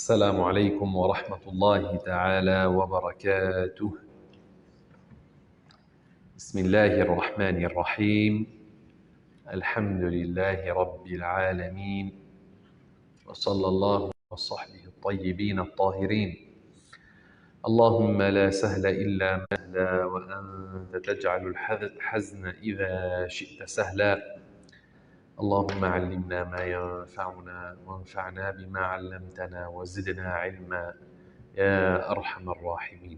السلام عليكم ورحمة الله تعالى وبركاته. بسم الله الرحمن الرحيم. الحمد لله رب العالمين، وصلى الله وصحبه الطيبين الطاهرين. اللهم لا سهل إلا ما سهل، وأنت تجعل الحزن إذا شئت سهلا. اللهم علمنا ما ينفعنا وانفعنا بما علمتنا وزدنا علما يا أرحم الراحمين.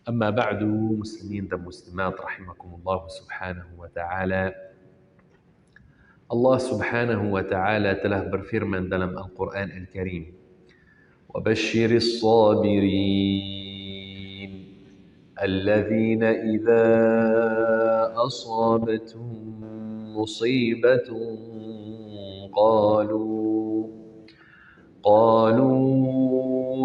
أما بعد، مسلمين dan muslimat rahimakumullah subhanahu wa ta'ala. Allah subhanahu wa ta'ala telah berfirman dalam Al-Quran Al-Karim, وَبَشِّرِ الصَّابِرِينَ الَّذِينَ إِذَا أَصَابَتْهُم مُّصِيبَةٌ قالوا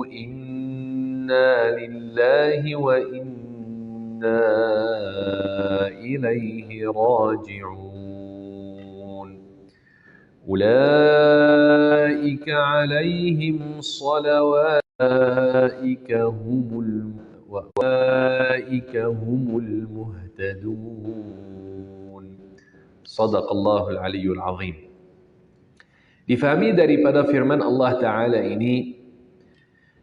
إنا لله وإنا إليه راجعون أولئك عليهم صلوات وأولئك هم المهتدون. Sadaqallahul Aliyyul Azim. Difahami daripada firman Allah Ta'ala ini,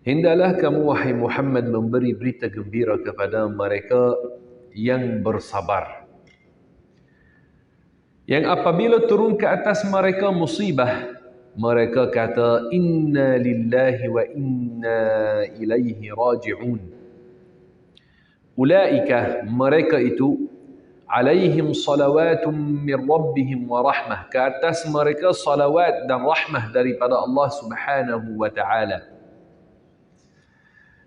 hendaklah kamu wahai Muhammad memberi berita gembira kepada mereka yang bersabar, yang apabila turun ke atas mereka musibah, mereka kata inna lillahi wa inna ilaihi raji'un. Ulaika, mereka itu, alaihim salawatum min rabbihim wa rahmah, ke atas mereka salawat dan rahmah daripada Allah subhanahu wa ta'ala.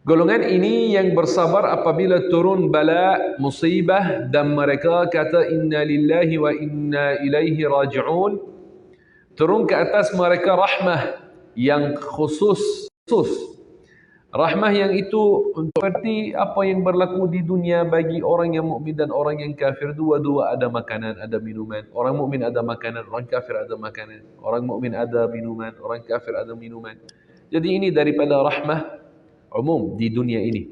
Golongan ini yang bersabar apabila turun bala, musibah, dan mereka kata inna lillahi wa inna ilaihi raji'un. Turun ke atas mereka rahmah yang khusus. Rahmah yang itu untuk seperti apa yang berlaku di dunia bagi orang yang mukmin dan orang yang kafir. Dua-dua ada makanan, ada minuman. Orang mukmin ada makanan, orang kafir ada makanan. Orang mukmin ada minuman, orang kafir ada minuman. Jadi ini daripada rahmah umum di dunia ini.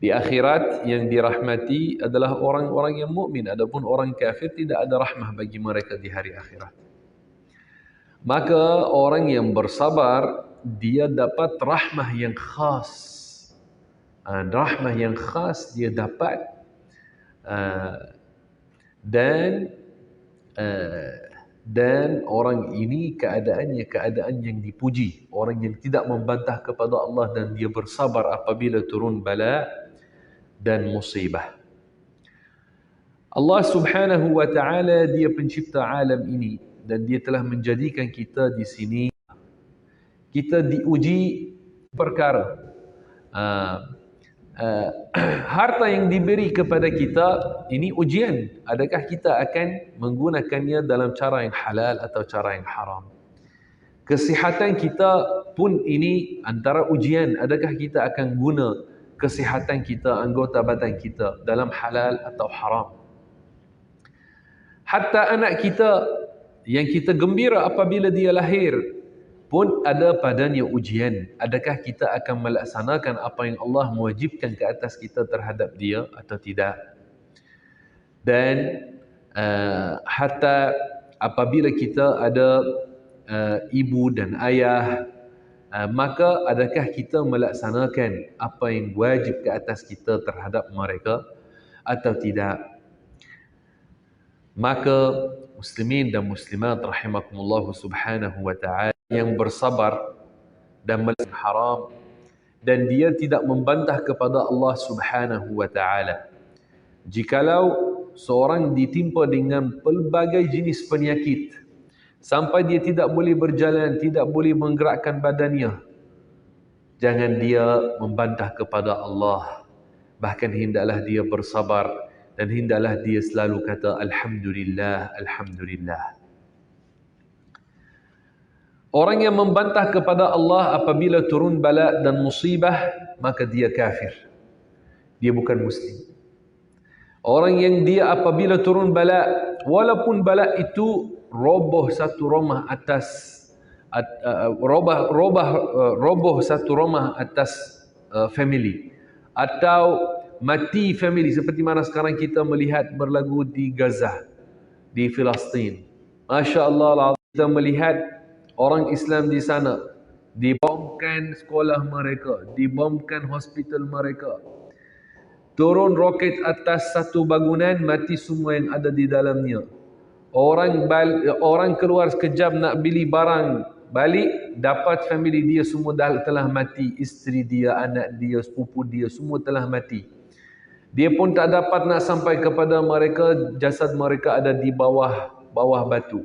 Di akhirat yang dirahmati adalah orang-orang yang mukmin. Adapun orang kafir tidak ada rahmah bagi mereka di hari akhirat. Maka orang yang bersabar, dia dapat rahmah yang khas. Rahmah yang khas dia dapat, dan orang ini keadaannya keadaan yang dipuji, orang yang tidak membantah kepada Allah dan dia bersabar apabila turun bala dan musibah. Allah subhanahu wa ta'ala, dia pencipta alam ini, dan dia telah menjadikan kita di sini. Kita diuji perkara. Harta yang diberi kepada kita ini ujian. Adakah kita akan menggunakannya dalam cara yang halal atau cara yang haram? Kesihatan kita pun ini antara ujian. Adakah kita akan guna kesihatan kita, anggota badan kita dalam halal atau haram? Hatta anak kita yang kita gembira apabila dia lahir pun ada padanya ujian. Adakah kita akan melaksanakan apa yang Allah mewajibkan ke atas kita terhadap dia atau tidak? Dan hatta apabila kita ada ibu dan ayah, maka adakah kita melaksanakan apa yang wajib ke atas kita terhadap mereka atau tidak? Maka muslimin dan muslimat rahimakumullah subhanahu wa ta'ala, yang bersabar dan melakukan haram dan dia tidak membantah kepada Allah subhanahu wa ta'ala. Jikalau seorang ditimpa dengan pelbagai jenis penyakit sampai dia tidak boleh berjalan, tidak boleh menggerakkan badannya, jangan dia membantah kepada Allah. Bahkan hendaklah dia bersabar dan hendaklah dia selalu kata alhamdulillah, alhamdulillah. Orang yang membantah kepada Allah apabila turun bala dan musibah, maka dia kafir. Dia bukan muslim. Orang yang dia apabila turun bala, walaupun bala itu roboh satu rumah atas roboh satu rumah atas family, atau mati family seperti mana sekarang kita melihat berlaku di Gaza, di Palestin. Masya Allah, kita melihat orang Islam di sana dibomkan sekolah mereka, dibomkan hospital mereka. Turun roket atas satu bangunan, mati semua yang ada di dalamnya. Orang keluar sekejap nak beli barang, balik dapat family dia semua telah mati. Isteri dia, anak dia, sepupu dia semua telah mati. Dia pun tak dapat nak sampai kepada mereka, jasad mereka ada di bawah batu.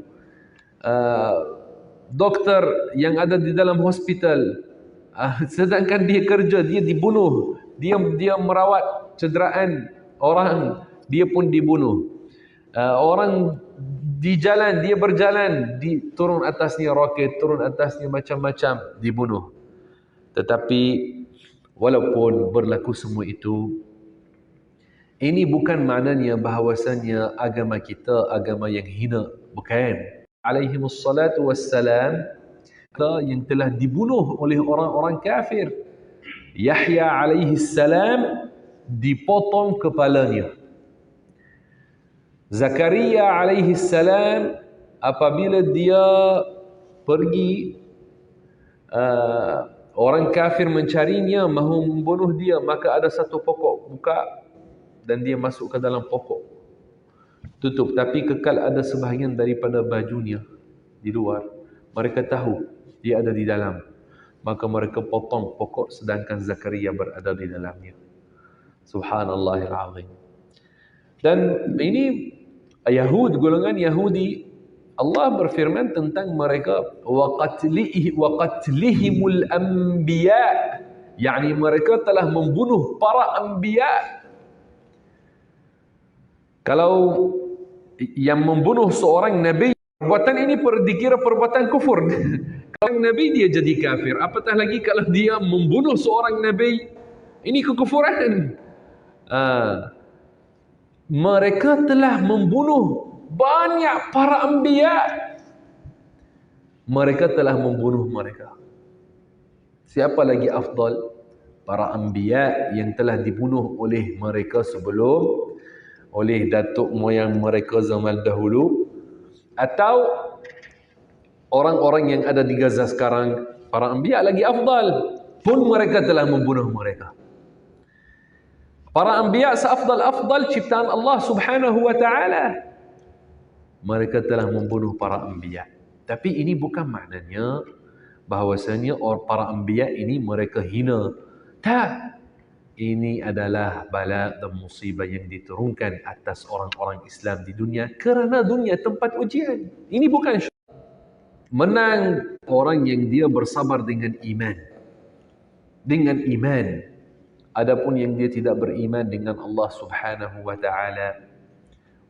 Doktor yang ada di dalam hospital, sedangkan dia kerja, dia dibunuh. Dia merawat cederaan orang, dia pun dibunuh. Orang di jalan, dia berjalan, turun atasnya roket, turun atasnya macam-macam, dibunuh. Tetapi walaupun berlaku semua itu, ini bukan maknanya bahawasanya agama kita agama yang hina. Bukan. Alaihimussalatu wassalam, yang telah dibunuh oleh orang-orang kafir. Yahya alaihissalam dipotong kepalanya. Zakaria alaihissalam apabila dia pergi, orang kafir mencarinya, mahu membunuh dia, maka ada satu pokok buka dan dia masuk ke dalam pokok, tutup, tapi kekal ada sebahagian daripada bajunya di luar. Mereka tahu dia ada di dalam, maka mereka potong pokok sedangkan Zakaria berada di dalamnya. Subhanallahil azim. Dan ini golongan Yahudi, Allah berfirman tentang mereka, wa qatlihimul anbiya, yakni mereka telah membunuh para anbiya. Kalau yang membunuh seorang nabi, perbuatan ini dikira perbuatan kufur. Kalau nabi dia jadi kafir, apatah lagi kalau dia membunuh seorang nabi, ini kekufuran. Mereka telah membunuh banyak para anbiya. Mereka telah membunuh mereka. Siapa lagi afdal? Para anbiya yang telah dibunuh oleh mereka sebelum, oleh datuk moyang mereka zaman dahulu, atau orang-orang yang ada di Gaza sekarang. Para anbiya lagi afdal, pun mereka telah membunuh mereka. Para anbiya seafdal-afdal ciptaan Allah subhanahu wa ta'ala, mereka telah membunuh para anbiya. Tapi ini bukan maknanya bahawasanya para anbiya ini mereka hina. Tak. Ini adalah bala dan musibah yang diturunkan atas orang-orang Islam di dunia, kerana dunia tempat ujian. Ini bukan menang orang yang dia bersabar dengan iman. Dengan iman. Adapun yang dia tidak beriman dengan Allah subhanahu wa ta'ala,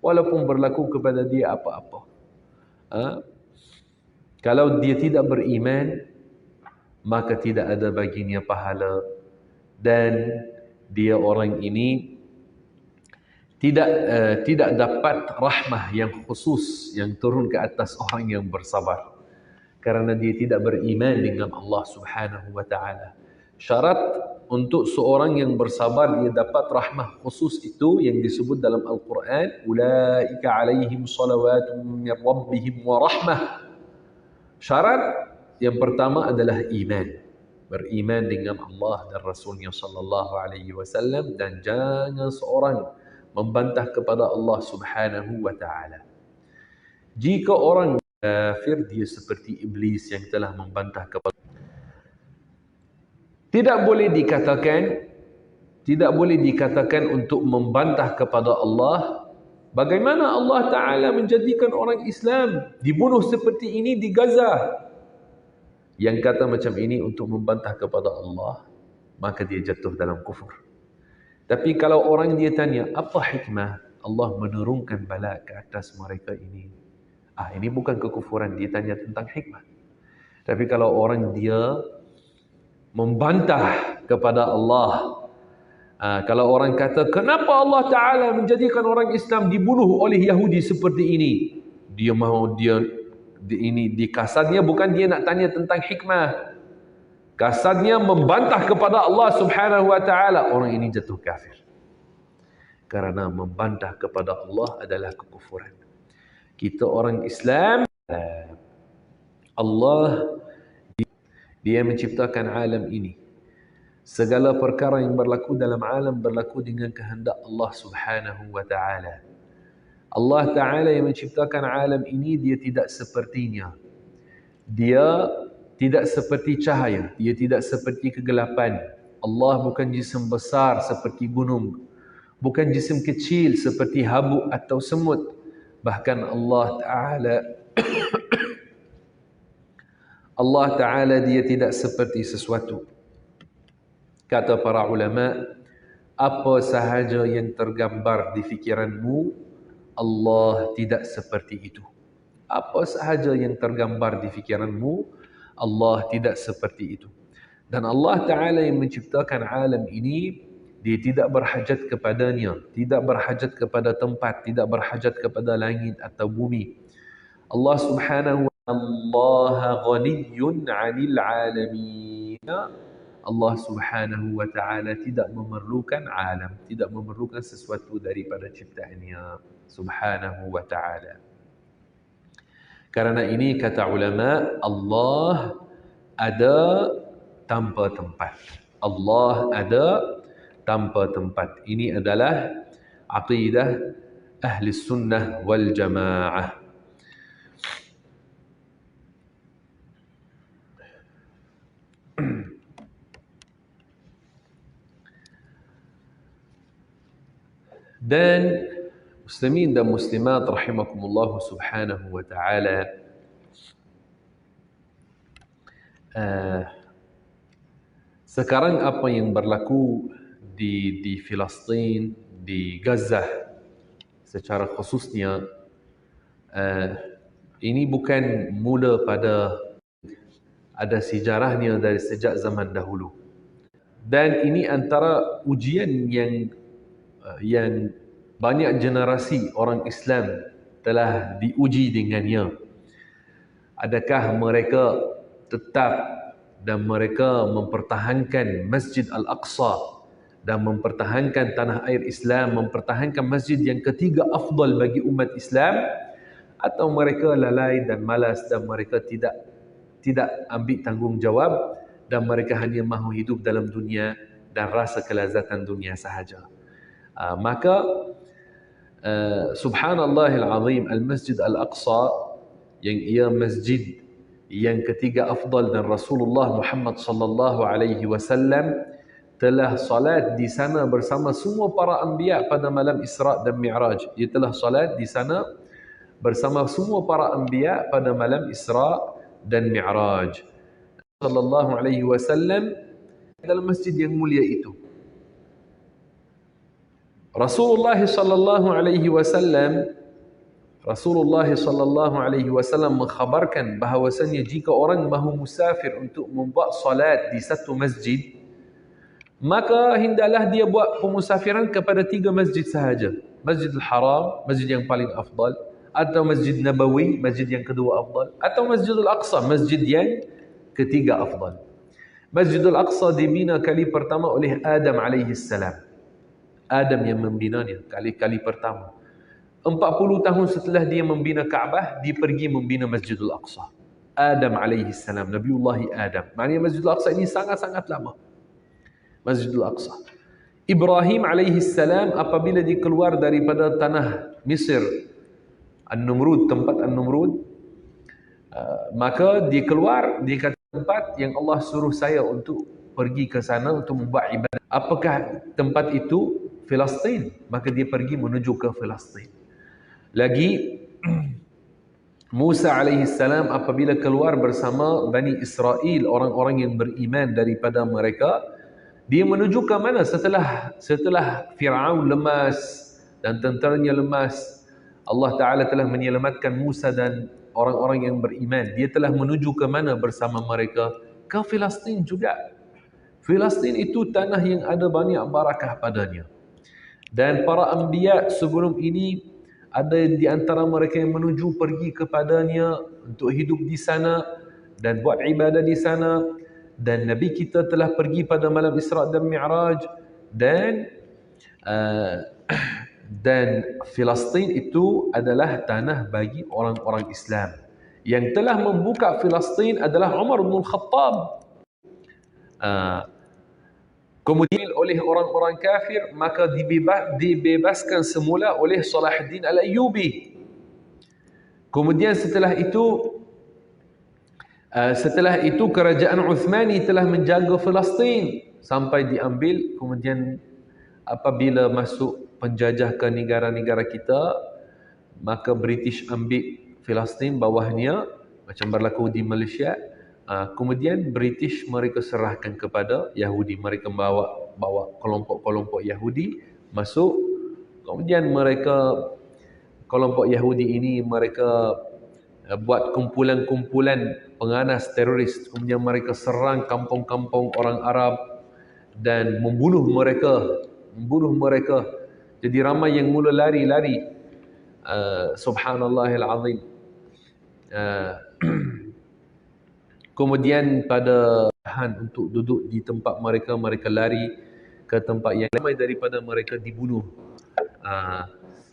walaupun berlaku kepada dia apa-apa, kalau dia tidak beriman, maka tidak ada baginya pahala, dan dia orang ini tidak dapat rahmah yang khusus yang turun ke atas orang yang bersabar, kerana dia tidak beriman dengan Allah subhanahu wa ta'ala. Syarat untuk seorang yang bersabar dia dapat rahmah khusus itu yang disebut dalam Al-Quran, ulaika alaihim salawatun min rabbihim wa rahmah. Syarat yang pertama adalah iman, beriman dengan Allah dan Rasulnya sallallahu alaihi wasallam, dan jangan seorang membantah kepada Allah subhanahu wa ta'ala. Jika orang kafir, dia seperti iblis yang telah membantah kepada. Tidak boleh dikatakan untuk membantah kepada Allah. Bagaimana Allah Ta'ala menjadikan orang Islam dibunuh seperti ini di Gaza? Yang kata macam ini untuk membantah kepada Allah, maka dia jatuh dalam kufur. Tapi kalau orang dia tanya, apa hikmah Allah menurunkan bala ke atas mereka ini? Ini bukan kekufuran, dia tanya tentang hikmah. Tapi kalau orang dia membantah kepada Allah, kalau orang kata, kenapa Allah Ta'ala menjadikan orang Islam dibunuh oleh Yahudi seperti ini? Dia mahu dia Di kasarnya bukan dia nak tanya tentang hikmah. Kasarnya membantah kepada Allah Subhanahu wa taala, orang ini jatuh kafir. Karena membantah kepada Allah adalah kekufuran. Kita orang Islam, Allah dia menciptakan alam ini. Segala perkara yang berlaku dalam alam berlaku dengan kehendak Allah Subhanahu wa taala. Allah taala yang menciptakan alam ini, dia tidak sepertinya. Dia tidak seperti cahaya, dia tidak seperti kegelapan. Allah bukan jisim besar seperti gunung, bukan jisim kecil seperti habuk atau semut. Bahkan Allah Ta'ala dia tidak seperti sesuatu. Kata para ulama, apa sahaja yang tergambar di fikiranmu, Allah tidak seperti itu. Apa sahaja yang tergambar di fikiranmu, Allah tidak seperti itu. Dan Allah Ta'ala yang menciptakan alam ini, dia tidak berhajat kepadanya, tidak berhajat kepada tempat, tidak berhajat kepada langit atau bumi. Allah Subhanahu wa ta'ala ghaniyun 'anil 'alamin. Allah Subhanahu wa ta'ala tidak memerlukan alam, tidak memerlukan sesuatu daripada ciptaannya Subhanahu wa ta'ala. Karena ini kata ulama, Allah ada tanpa tempat. Allah ada tanpa tempat. Ini adalah aqidah ahli sunnah wal jamaah. Dan muslimin dan muslimat rahimakumullah subhanahu wa ta'ala, sekarang apa yang berlaku di Palestin, di Gaza secara khususnya, ini bukan mula pada, ada sejarahnya dari sejak zaman dahulu. Dan ini antara ujian yang banyak generasi orang Islam telah diuji dengannya. Adakah mereka tetap dan mereka mempertahankan Masjid Al-Aqsa dan mempertahankan tanah air Islam, mempertahankan masjid yang ketiga afdal bagi umat Islam, atau mereka lalai dan malas dan mereka tidak ambil tanggungjawab dan mereka hanya mahu hidup dalam dunia dan rasa kelazatan dunia sahaja. Maka subhanallahil azim, Al-Masjid Al-Aqsa yang ia masjid yang ketiga afdal, dan Rasulullah Muhammad sallallahu alaihi wasallam telah salat di sana bersama semua para anbiya pada malam Isra dan Mi'raj. Dia telah salat di sana bersama semua para anbiya pada malam Isra dan Mi'raj. Sallallahu alaihi wasallam dalam masjid yang mulia itu. Rasulullah sallallahu alaihi wasallam mengkhabarkan bahawasanya jika orang mahu musafir untuk membuat salat di satu masjid, maka hendaklah dia buat pemusafiran kepada 3 masjid sahaja. Masjidil Haram, masjid yang paling afdal, atau Masjid Nabawi, masjid yang kedua afdal, atau Masjidul Aqsa, masjid yang ketiga afdal. Masjidul Aqsa dibina kali pertama oleh Adam alaihi salam. Adam yang membinanya kali pertama. 40 tahun setelah dia membina Kaabah, dia pergi membina Masjidul Aqsa. Adam alaihi salam, Nabiullah Adam. Maknanya Masjidul Aqsa ini sangat-sangat lama. Masjidul Aqsa. Ibrahim alaihi salam apabila dia keluar daripada tanah Mesir, An-Numrud, tempat An-Numrud, maka dia keluar, dia kata tempat yang Allah suruh saya untuk pergi ke sana untuk membuat ibadah. Apakah tempat itu? Palestin. Maka dia pergi menuju ke Palestin. Lagi Musa alaihi salam apabila keluar bersama Bani Israel, orang-orang yang beriman daripada mereka, dia menuju ke mana setelah Fir'aun lemas dan tenteranya lemas, Allah Ta'ala telah menyelamatkan Musa dan orang-orang yang beriman. Dia telah menuju ke mana bersama mereka? Ke Palestin juga. Palestin itu tanah yang ada banyak barakah padanya. Dan para anbiya sebelum ini ada di antara mereka yang menuju pergi kepadanya untuk hidup di sana dan buat ibadah di sana. Dan Nabi kita telah pergi pada malam Isra dan Mi'raj, dan uh, dan Filastin itu adalah tanah bagi orang-orang Islam. Yang telah membuka Filastin adalah Umar bin Khattab. Kemudian oleh orang-orang kafir, maka dibebaskan semula oleh Salahuddin Al-Ayyubi. Kemudian setelah itu kerajaan Uthmani telah menjaga Filastin sampai diambil. Kemudian apabila masuk penjajah ke negara-negara kita, maka British ambil Filastin bawahnya, macam berlaku di Malaysia. Kemudian British mereka serahkan kepada Yahudi. Mereka bawa kelompok-kelompok Yahudi masuk. Kemudian kelompok Yahudi ini mereka buat kumpulan-kumpulan penganas teroris. Kemudian mereka serang kampung-kampung orang Arab dan membunuh mereka. Jadi ramai yang mula lari. Subhanallahil azim. Kemudian pada untuk duduk di tempat mereka lari ke tempat yang ramai daripada mereka dibunuh.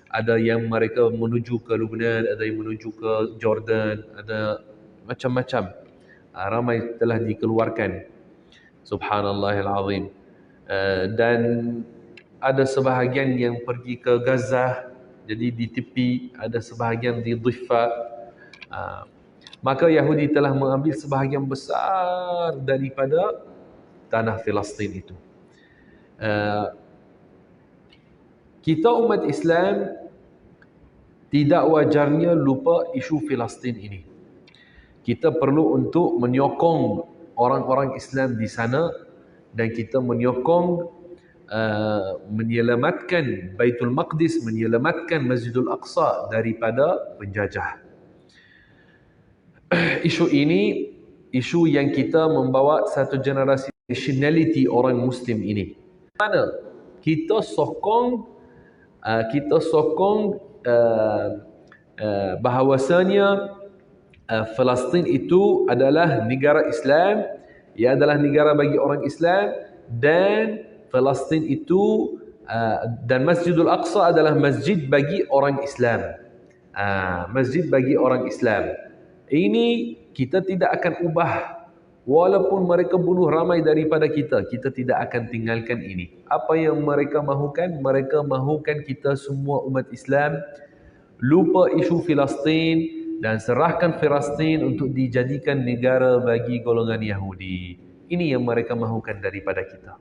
Ada yang mereka menuju ke Lebanon, ada yang menuju ke Jordan, ada macam-macam. Ramai telah dikeluarkan. Subhanallahil azim. Dan ada sebahagian yang pergi ke Gaza, jadi di tepi, ada sebahagian di Dhiffa. Maka Yahudi telah mengambil sebahagian besar daripada tanah Filastin itu. Kita umat Islam tidak wajarnya lupa isu Filastin ini. Kita perlu untuk menyokong orang-orang Islam di sana, dan kita menyokong menyelamatkan Baitul Maqdis, menyelamatkan Masjidul Aqsa daripada penjajah. Isu ini isu yang kita membawa satu generasi nationality orang Muslim ini. Mana kita sokong bahawasanya Palestin itu adalah negara Islam, ia adalah negara bagi orang Islam, dan Palestin itu dan Masjidul Aqsa adalah masjid bagi orang Islam. Masjid bagi orang Islam. Ini kita tidak akan ubah. Walaupun mereka bunuh ramai daripada kita tidak akan tinggalkan ini. Apa yang mereka mahukan? Mereka mahukan kita semua umat Islam lupa isu Filastin dan serahkan Filastin untuk dijadikan negara bagi golongan Yahudi. Ini yang mereka mahukan daripada kita.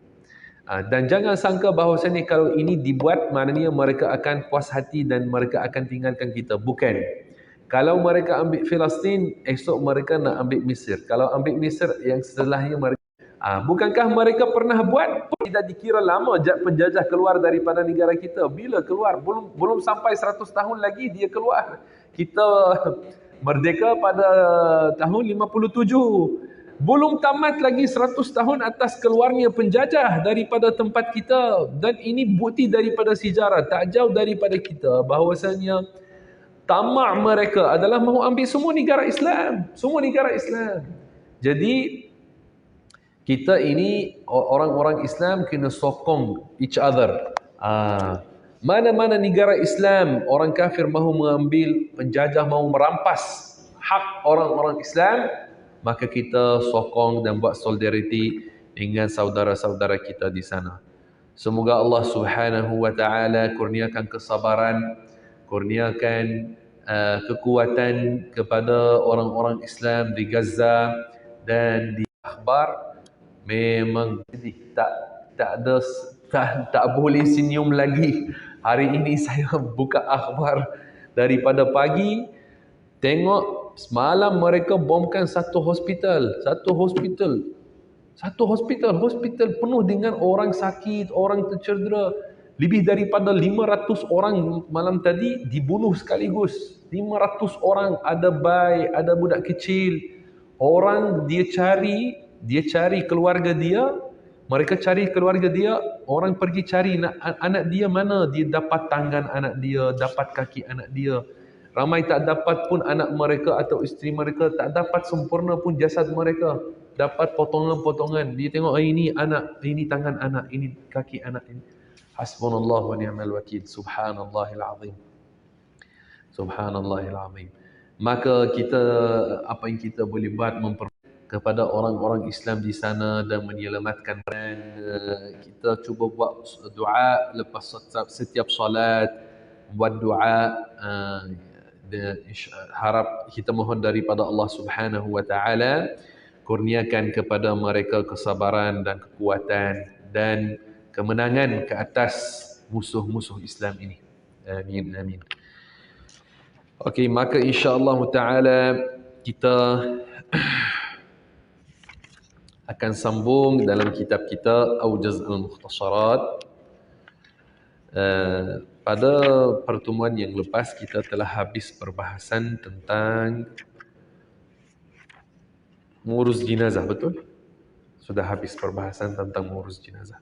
Dan jangan sangka bahawasanya kalau ini dibuat, maknanya mereka akan puas hati dan mereka akan tinggalkan kita. Bukan. Kalau mereka ambil Filastin, esok mereka nak ambil Mesir. Kalau ambil Mesir, yang setelahnya mereka... bukankah mereka pernah buat? Tidak dikira lama penjajah keluar daripada negara kita. Bila keluar? Belum sampai 100 tahun lagi dia keluar. Kita merdeka pada tahun 57. Belum tamat lagi 100 tahun atas keluarnya penjajah daripada tempat kita. Dan ini bukti daripada sejarah. Tak jauh daripada kita bahawasanya tamak mereka adalah mahu ambil semua negara Islam. Semua negara Islam. Jadi, kita ini orang-orang Islam kena sokong each other. Mana-mana negara Islam, orang kafir mahu mengambil, penjajah mahu merampas hak orang-orang Islam, maka kita sokong dan buat solidariti dengan saudara-saudara kita di sana. Semoga Allah Subhanahu wa taala kurniakan kesabaran, kurniakan kekuatan kepada orang-orang Islam di Gaza dan di akhbar. Memang tak boleh senyum lagi. Hari ini saya buka akhbar daripada pagi, tengok semalam mereka bomkan satu hospital penuh dengan orang sakit, orang tercedera. Lebih daripada 500 orang malam tadi dibunuh sekaligus. 500 orang, ada bayi, ada budak kecil. Orang dia cari keluarga dia, Mereka cari keluarga dia, orang pergi cari anak dia mana, dia dapat tangan anak dia, dapat kaki anak dia. Ramai tak dapat pun anak mereka atau isteri mereka, tak dapat sempurna pun jasad mereka. Dapat potongan-potongan. Dia tengok, ini anak, ini tangan anak, ini kaki anak. Ini. Hasbunallah wa ni'mal wakil. Subhanallahil azim. Subhanallahil azim. Maka kita, apa yang kita boleh buat kepada orang-orang Islam di sana dan menyelamatkan kita cuba buat doa lepas setiap salat, buat doa, harap kita mohon daripada Allah Subhanahu wa taala kurniakan kepada mereka kesabaran dan kekuatan dan kemenangan ke atas musuh-musuh Islam ini. Amin amin. Okey, maka insya-Allah taala kita akan sambung dalam kitab kita Aujaz al-Mukhtasarat. Pada pertemuan yang lepas kita telah habis perbahasan tentang mengurus jenazah, betul? Sudah habis perbahasan tentang mengurus jenazah.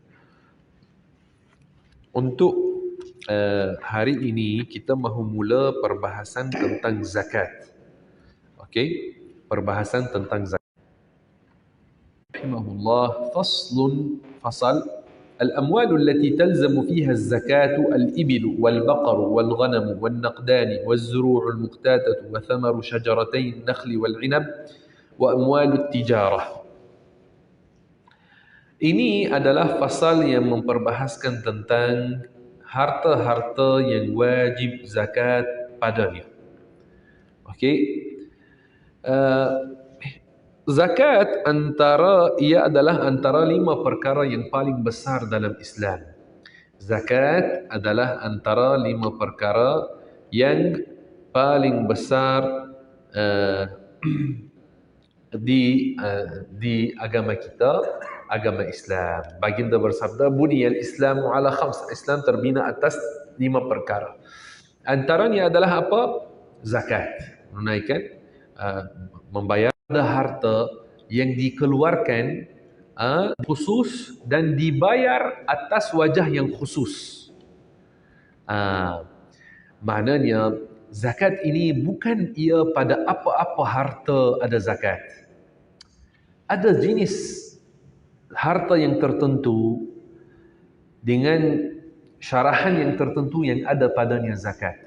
Untuk hari ini kita mahu mula perbahasan tentang zakat. Okey, perbahasan tentang zakat. Rahimahullah, fasal الأموال التي تلزم فيها الزكاة الإبل والبقر والغنم والنقدان والزروع المقتاتة وثمر شجرتي النخل والعنب وأموال التجارة. Ini adalah fasal yang memperbahaskan tentang harta-harta yang wajib zakat padanya. Okey. Zakat ia adalah antara 5 perkara yang paling besar dalam Islam. Zakat adalah antara 5 perkara yang paling besar di agama kita, agama Islam. Baginda bersabda, buniyal Islamu ala khams. Islam terbina atas 5 perkara. Antaranya adalah apa? Zakat. Menunaikan, membayar harta yang dikeluarkan khusus dan dibayar atas wajah yang khusus. Maknanya zakat ini bukan ia pada apa-apa harta ada zakat. Ada jenis harta yang tertentu dengan syarahan yang tertentu yang ada padanya zakat.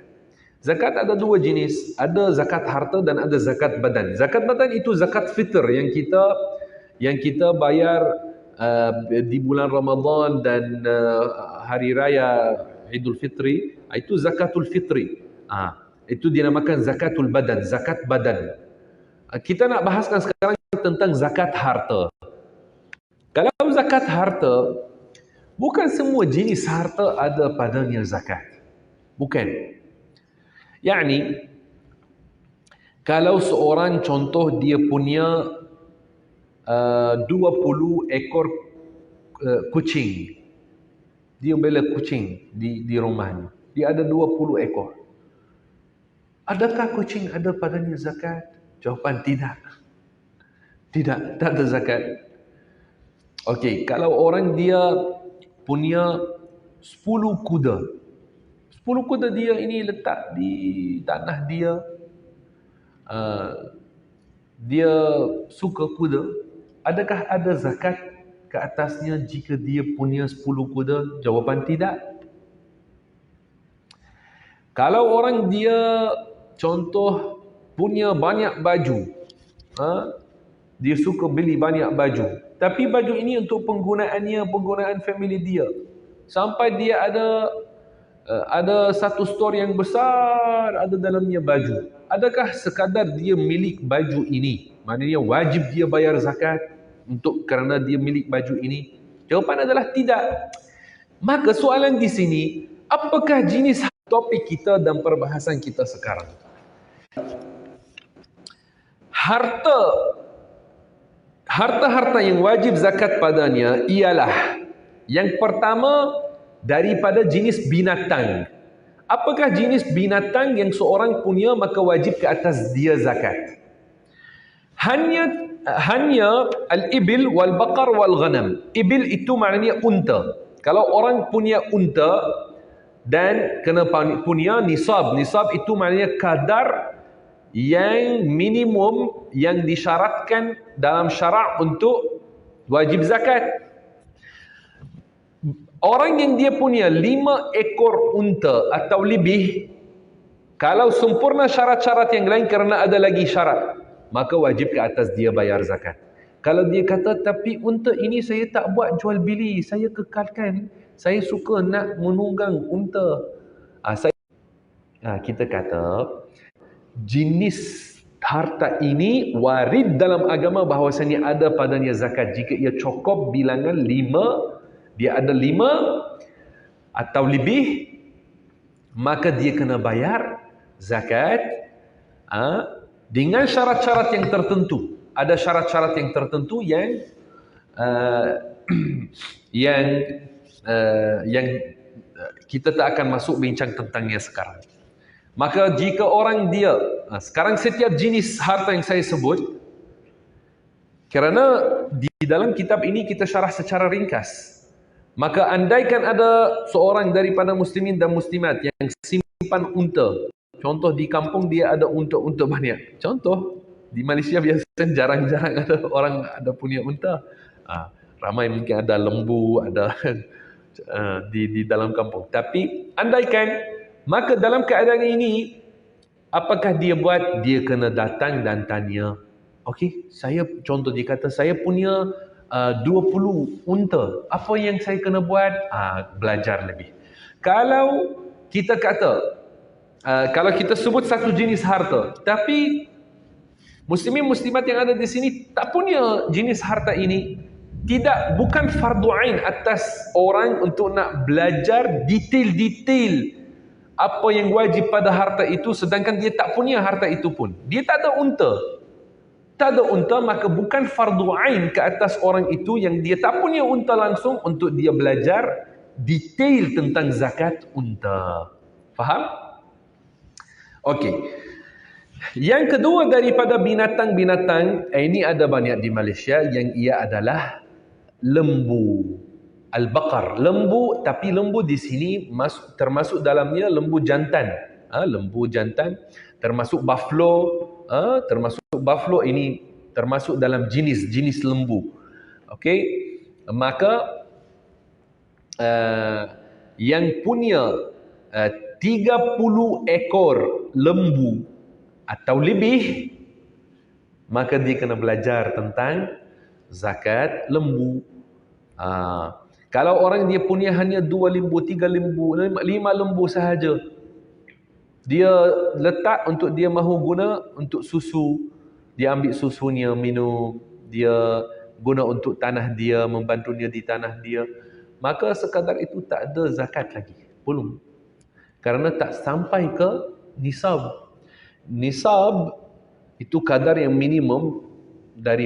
Zakat ada 2 jenis, ada zakat harta dan ada zakat badan. Zakat badan itu zakat fitr yang kita bayar di bulan Ramadan dan hari raya Idul Fitri, itu zakatul fitri. Itu dinamakan zakatul badan, zakat badan. Kita nak bahaskan sekarang tentang zakat harta. Kalau zakat harta, bukan semua jenis harta ada padanya zakat. Bukan. Yani, kalau seorang contoh dia punya 20 ekor kucing. Dia bela kucing di rumahnya. Dia ada 20 ekor. Adakah kucing ada padanya zakat? Jawapan tidak. Tidak, tak ada zakat. Okey, kalau orang dia punya 10 kuda. 10 kuda dia ini letak di tanah dia. Dia suka kuda. Adakah ada zakat ke atasnya jika dia punya 10 kuda? Jawapan tidak. Kalau orang dia contoh punya banyak baju. Dia suka beli banyak baju. Tapi baju ini untuk penggunaan family dia. Sampai dia ada satu store yang besar, ada dalamnya baju. Adakah sekadar dia milik baju ini, maknanya wajib dia bayar zakat kerana dia milik baju ini? Jawapan adalah tidak. Maka soalan di sini, apakah jenis topik kita dan perbahasan kita sekarang? Harta-harta yang wajib zakat padanya ialah yang pertama, daripada jenis binatang. Apakah jenis binatang yang seorang punya maka wajib ke atas dia zakat? Hanya hanya al-ibil wal baqar wal ghanam. Ibil itu maknanya unta. Kalau orang punya unta dan kena punya nisab. Nisab itu maknanya kadar yang minimum yang disyaratkan dalam syarak untuk wajib zakat. Orang yang dia punya 5 ekor unta atau lebih, kalau sempurna syarat-syarat yang lain kerana ada lagi syarat, maka wajib ke atas dia bayar zakat. Kalau dia kata, tapi unta ini saya tak buat jual beli, saya kekalkan, saya suka nak menunggang unta. Kita kata, jenis harta ini warid dalam agama bahawasanya ada padanya zakat. Jika ia cukup bilangan 5, dia ada 5 atau lebih, maka dia kena bayar zakat dengan syarat-syarat yang tertentu. Ada syarat-syarat yang tertentu yang yang kita tak akan masuk bincang tentangnya sekarang. Maka jika orang dia, sekarang setiap jenis harta yang saya sebut, kerana di dalam kitab ini kita syarah secara ringkas, maka andaikan ada seorang daripada muslimin dan muslimat yang simpan unta, contoh di kampung dia ada unta-unta banyak, contoh di Malaysia biasanya jarang-jarang ada orang ada punya unta, ramai mungkin ada lembu, ada di dalam kampung. Tapi andaikan, maka dalam keadaan ini apakah dia buat? Dia kena datang dan tanya, okey, saya contoh dia kata saya punya 20 unta, apa yang saya kena buat? Belajar lebih. Kalau kita kata, kalau kita sebut satu jenis harta, tapi muslimin muslimat yang ada di sini tak punya jenis harta ini, bukan fardu ain atas orang untuk nak belajar detail-detail apa yang wajib pada harta itu, sedangkan dia tak punya harta itu pun. Dia tak ada unta. Tak ada unta, maka bukan fardu ain ke atas orang itu yang dia tak punya unta langsung untuk dia belajar detail tentang zakat unta. Faham? Okey. Yang kedua daripada binatang-binatang, ini ada banyak di Malaysia, yang ia adalah lembu. Al-baqar, lembu, tapi lembu di sini termasuk dalamnya lembu jantan. Lembu jantan, termasuk buffalo, ini termasuk dalam jenis lembu. Okey, maka yang punya 30 ekor lembu atau lebih, maka dia kena belajar tentang zakat lembu. Kalau orang dia punya hanya 2 lembu, 3 lembu, 5 lembu sahaja, dia letak untuk dia mahu guna untuk susu, dia ambil susunya minum, dia guna untuk tanah dia, membantu dia di tanah dia, maka sekadar itu tak ada zakat lagi, belum, kerana tak sampai ke nisab. Nisab itu kadar yang minimum, dari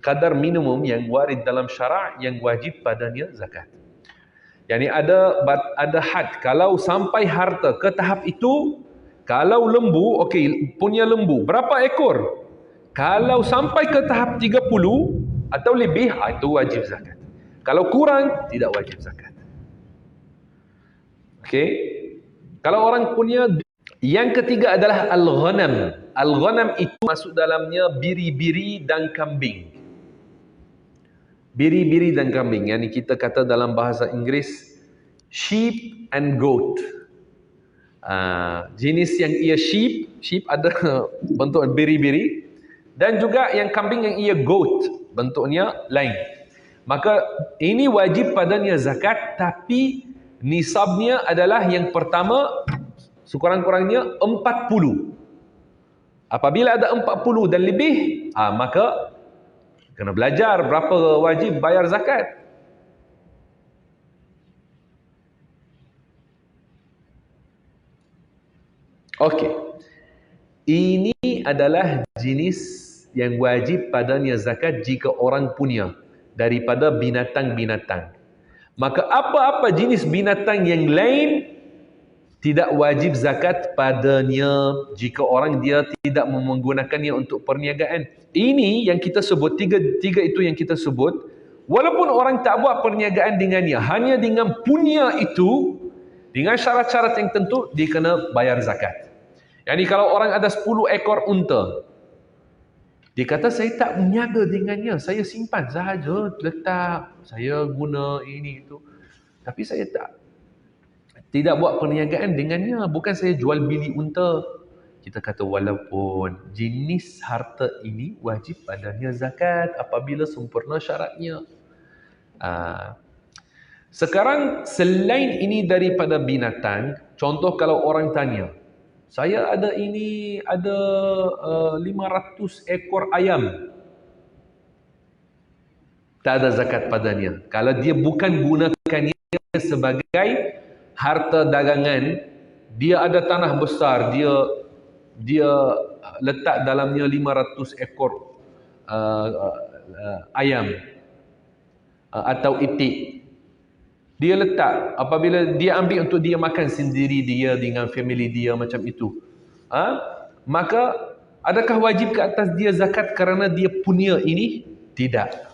kadar minimum yang warid dalam syarak yang wajib padanya zakat. Yani ada had, kalau sampai harta ke tahap itu, kalau lembu, okey, punya lembu berapa ekor? Kalau sampai ke tahap 30 atau lebih, itu wajib zakat. Kalau kurang, tidak wajib zakat. Okey. Kalau orang punya. Yang ketiga adalah al-ghanam. Al-ghanam itu masuk dalamnya biri-biri dan kambing. Biri-biri dan kambing. Yang kita kata dalam bahasa Inggeris, sheep and goat. Jenis yang ia sheep ada bentuk biri-biri, dan juga yang kambing yang ia goat, bentuknya lain. Maka ini wajib padanya zakat, tapi nisabnya adalah yang pertama sekurang-kurangnya 40. Apabila ada 40 dan lebih, maka kena belajar berapa wajib bayar zakat. Okey. Ini adalah jenis yang wajib padanya zakat jika orang punya daripada binatang-binatang. Maka apa-apa jenis binatang yang lain tidak wajib zakat padanya jika orang dia tidak menggunakannya untuk perniagaan. Ini yang kita sebut, tiga itu yang kita sebut, walaupun orang tak buat perniagaan dengannya, hanya dengan punya itu, dengan syarat-syarat yang tentu, dia kena bayar zakat. Yani kalau orang ada 10 ekor unta, dia kata saya tak berniaga dengannya, saya simpan sahaja, letak, saya guna ini itu. Tapi saya tidak buat perniagaan dengannya, bukan saya jual beli unta. Kita kata walaupun jenis harta ini wajib padanya zakat apabila sempurna syaratnya. Sekarang selain ini daripada binatang, contoh kalau orang tanya, saya ada 500 ekor ayam. Tak ada zakat padanya. Kalau dia bukan gunakannya sebagai harta dagangan, dia ada tanah besar, dia letak dalamnya 500 ekor ayam atau itik. Dia letak, apabila dia ambil untuk dia makan sendiri, dia dengan family dia macam itu, maka adakah wajib ke atas dia zakat kerana dia punya ini? Tidak.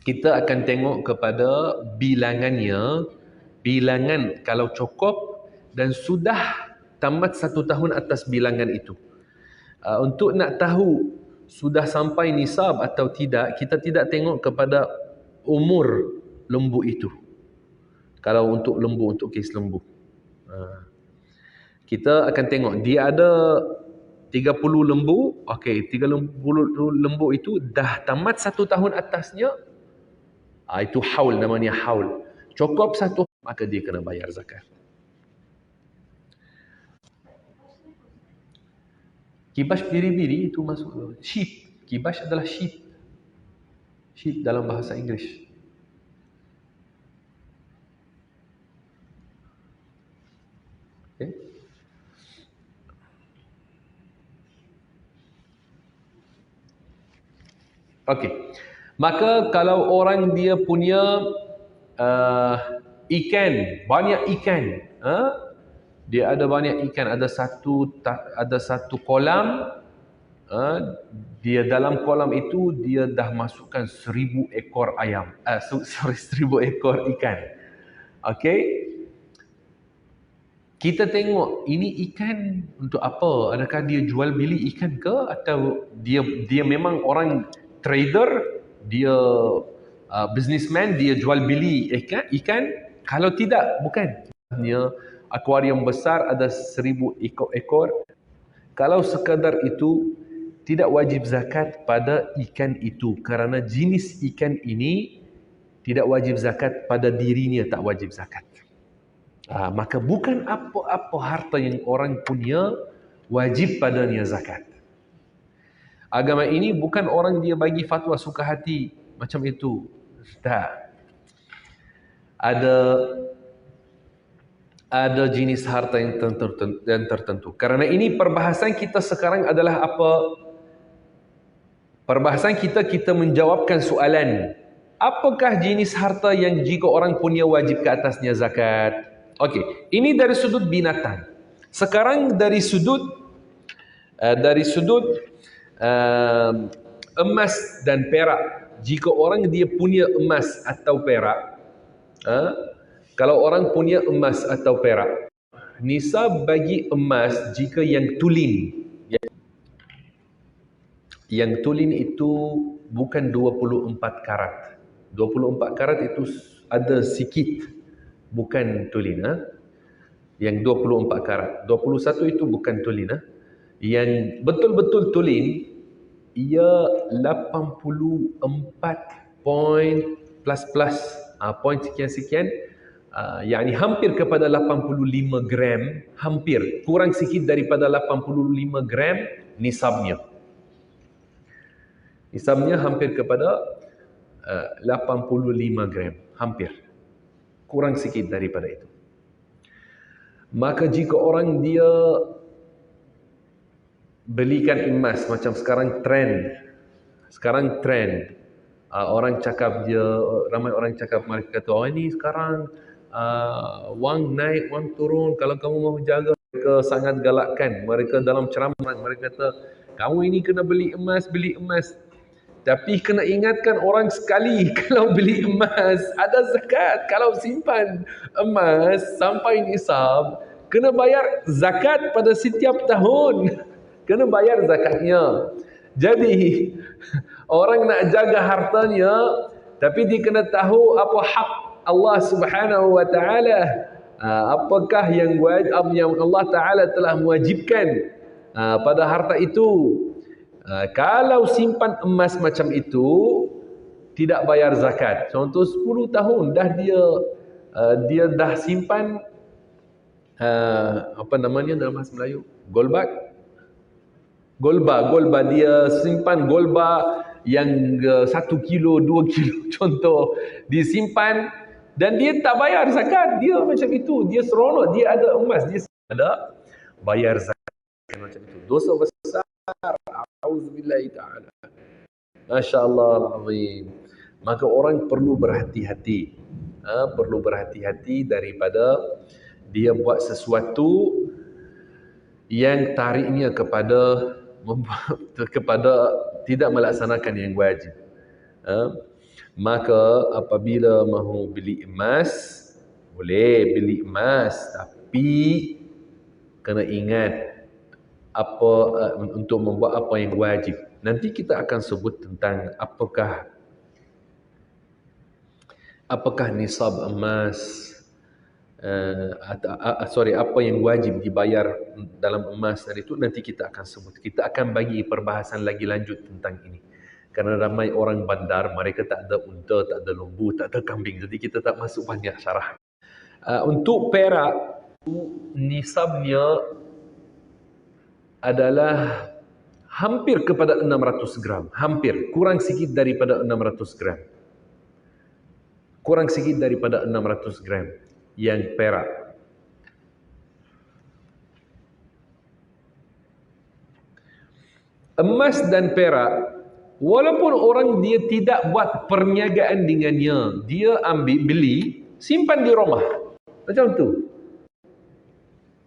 Kita akan tengok kepada bilangannya. Bilangan kalau cukup dan sudah tamat 1 tahun atas bilangan itu. Untuk nak tahu sudah sampai nisab atau tidak, kita tidak tengok kepada umur lembu itu. Kalau untuk lembu, untuk kes lembu, kita akan tengok dia ada 30 lembu, okey, 30 lembu itu dah tamat 1 tahun atasnya, itu haul, namanya haul. Cukup 1, maka dia kena bayar zakat. Kibas biri-biri itu masuk sheep. Kibas adalah sheep. Sheep dalam bahasa Inggeris. Okay. Okey. Maka kalau orang dia punya ikan, banyak ikan, dia ada banyak ikan, ada satu kolam, dia dalam kolam itu dia dah masukkan 1000 ekor ayam, 1000 ekor ikan. Okey. Kita tengok ini ikan untuk apa? Adakah dia jual beli ikan ke, atau dia memang orang trader, dia businessman, dia jual beli ikan? Kalau tidak, bukan. Dia akuarium besar ada 1000 ekor. Kalau sekadar itu, tidak wajib zakat pada ikan itu, kerana jenis ikan ini tidak wajib zakat pada dirinya, tak wajib zakat. Maka bukan apa-apa harta yang orang punya wajib padanya zakat. Agama ini bukan orang dia bagi fatwa suka hati macam itu. Tak. Ada jenis harta yang tertentu. Kerana ini perbahasan kita sekarang adalah apa? Perbahasan kita menjawabkan soalan, apakah jenis harta yang jika orang punya wajib ke atasnya zakat? Okey, ini dari sudut binatang. Sekarang dari sudut emas dan perak. Jika orang dia punya emas atau perak, kalau orang punya emas atau perak, nisab bagi emas jika yang tulin. Yang tulin itu bukan 24 karat. 24 karat itu ada sikit, bukan tulin. Yang 24 karat. 21 itu bukan tulin. Yang betul-betul tulin, ia 84 point plus, point sekian-sekian, yakni hampir kepada 85 gram, hampir, kurang sikit daripada 85 gram nisabnya. Nisabnya hampir kepada 85 gram, hampir. Kurang sikit daripada itu. Maka jika orang dia belikan emas, macam sekarang trend. Orang cakap dia, ramai orang cakap, mereka kata, oh ini sekarang wang naik, wang turun, kalau kamu mau jaga. Mereka sangat galakkan. Mereka dalam ceramah, mereka kata, kamu ini kena beli emas. Tapi kena ingatkan orang sekali, kalau beli emas, ada zakat. Kalau simpan emas sampai nisab, kena bayar zakat pada setiap tahun. Kena bayar zakatnya. Jadi, orang nak jaga hartanya, tapi dia kena tahu apa hak Allah Subhanahu wa taala. Apakah yang Allah Taala telah mewajibkan pada harta itu. Kalau simpan emas macam itu, tidak bayar zakat. Contoh 10 tahun dah dia dah simpan apa namanya dalam bahasa Melayu? Golba, dia simpan golba yang 1 kilo, 2 kilo contoh, disimpan dan dia tak bayar zakat. Dia macam itu, dia seronok, dia ada emas, dia ada bayar zakat macam itu. Dosa besar. Auzubillahi ta'ala. Masya Allah azim. Maka orang perlu berhati-hati. Perlu berhati-hati daripada dia buat sesuatu yang tariknya kepada tidak melaksanakan yang wajib. Maka apabila mahu beli emas, boleh beli emas, tapi kena ingat untuk membuat apa yang wajib. Nanti kita akan sebut tentang apakah nisab emas, apa yang wajib dibayar dalam emas dan itu nanti kita akan sebut. Kita akan bagi perbahasan lagi lanjut tentang ini. Kerana ramai orang bandar, mereka tak ada unta, tak ada lembu, tak ada kambing. Jadi kita tak masuk banyak syarah. Untuk perak, nisabnya adalah hampir kepada 600 gram. Hampir, kurang sikit daripada 600 gram. Kurang sikit daripada 600 gram. Yang perak. Emas dan perak, walaupun orang dia tidak buat perniagaan dengannya, dia ambil, beli, simpan di rumah. Macam tu.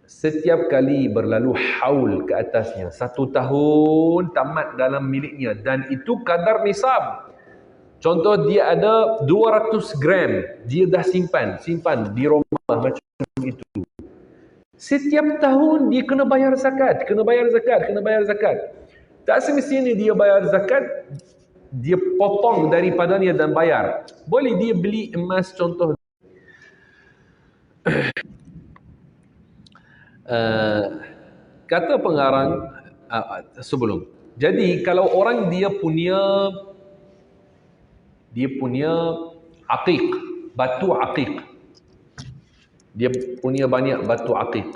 Setiap kali berlalu haul ke atasnya, 1 tahun tamat dalam miliknya dan itu kadar nisab. Contoh dia ada 200 gram, dia dah simpan di rumah macam itu. Setiap tahun dia kena bayar zakat. Tak semestinya dia bayar zakat, dia potong daripadanya dan bayar. Boleh dia beli emas contoh. Kata pengarang sebelum. Jadi kalau orang dia punya aqiq, batu aqiq. Dia punya banyak batu aqiq.